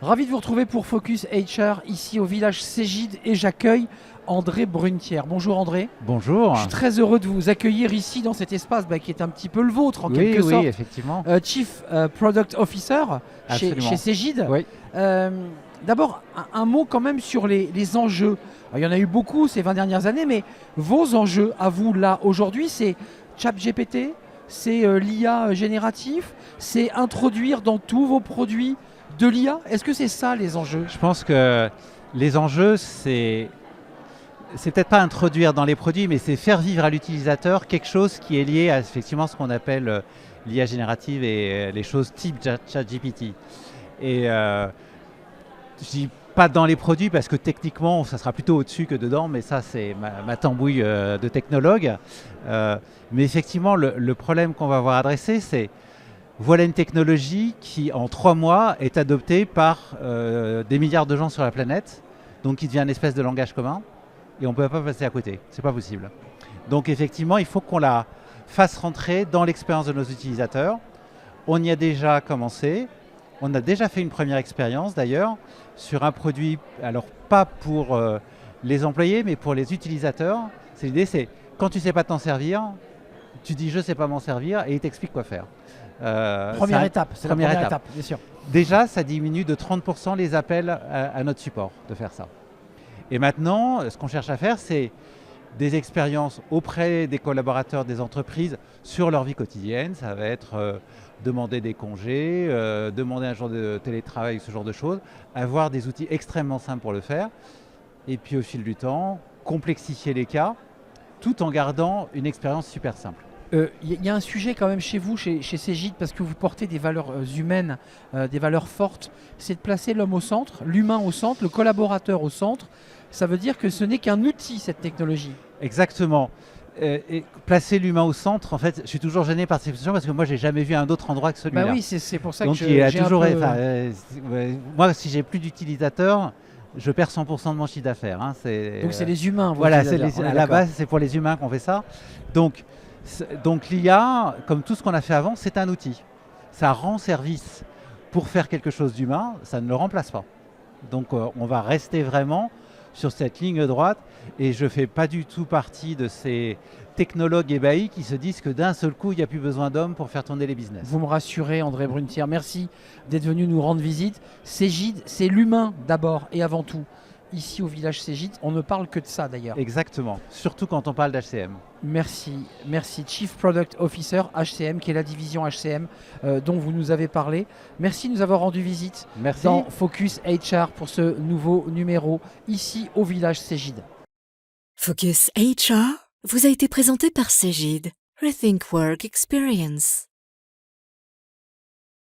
Ravi de vous retrouver pour Focus HR ici au village Cégide et j'accueille André Brunetière. Bonjour André. Bonjour. Je suis très heureux de vous accueillir ici dans cet espace qui est un petit peu le vôtre en quelque sorte. Oui, effectivement. Chief Product Officer chez Cégide. Oui. D'abord, un mot quand même sur les enjeux. Alors, il y en a eu beaucoup ces 20 dernières années, mais vos enjeux à vous là aujourd'hui, c'est ChatGPT, c'est l'IA génératif, c'est introduire dans tous vos produits de l'IA. Est-ce que c'est ça les enjeux? Je pense que les enjeux, c'est peut-être pas introduire dans les produits, mais c'est faire vivre à l'utilisateur quelque chose qui est lié à effectivement ce qu'on appelle l'IA générative et les choses type ChatGPT. Et je dis pas dans les produits parce que techniquement, ça sera plutôt au-dessus que dedans, mais ça c'est ma tambouille de technologue. Mais effectivement, le problème qu'on va avoir adressé, c'est voilà une technologie qui, en 3 mois, est adoptée par des milliards de gens sur la planète, donc qui devient une espèce de langage commun, et on ne peut pas passer à côté, c'est pas possible. Donc effectivement, il faut qu'on la fasse rentrer dans l'expérience de nos utilisateurs. On y a déjà commencé, on a déjà fait une première expérience d'ailleurs, sur un produit, alors pas pour les employés, mais pour les utilisateurs. L'idée, c'est quand tu ne sais pas t'en servir, tu dis je ne sais pas m'en servir, et il t'explique quoi faire. Première étape, c'est la première étape, bien sûr. Déjà, ça diminue de 30% les appels à notre support de faire ça. Et maintenant, ce qu'on cherche à faire, c'est des expériences auprès des collaborateurs des entreprises sur leur vie quotidienne. Ça va être demander des congés, demander un jour de télétravail, ce genre de choses. Avoir des outils extrêmement simples pour le faire. Et puis au fil du temps, complexifier les cas, tout en gardant une expérience super simple. Y a un sujet quand même chez vous, chez Cégide, parce que vous portez des valeurs humaines, des valeurs fortes, c'est de placer l'homme au centre, l'humain au centre, le collaborateur au centre. Ça veut dire que ce n'est qu'un outil, cette technologie. Exactement. Et placer l'humain au centre, en fait, je suis toujours gêné par cette expression parce que moi, j'ai jamais vu un autre endroit que celui-là. Bah oui, c'est pour ça donc, que j'ai toujours, un peu... moi, si j'ai plus d'utilisateurs, je perds 100% de mon chiffre d'affaires. Hein. Donc c'est les humains. Voilà, à la base, c'est pour les humains qu'on fait ça. Donc l'IA, comme tout ce qu'on a fait avant, c'est un outil. Ça rend service pour faire quelque chose d'humain, ça ne le remplace pas. Donc on va rester vraiment sur cette ligne droite et je ne fais pas du tout partie de ces technologues ébahis qui se disent que d'un seul coup, il n'y a plus besoin d'hommes pour faire tourner les business. Vous me rassurez, André Brunetière. Merci d'être venu nous rendre visite. Cégide, c'est l'humain d'abord et avant tout. Ici au village Cégide, on ne parle que de ça d'ailleurs. Exactement, surtout quand on parle d'HCM. Merci, Chief Product Officer HCM, qui est la division HCM dont vous nous avez parlé. Merci de nous avoir rendu visite dans Focus HR pour ce nouveau numéro ici au village Cégide. Focus HR vous a été présenté par Cégide. Rethink Work Experience.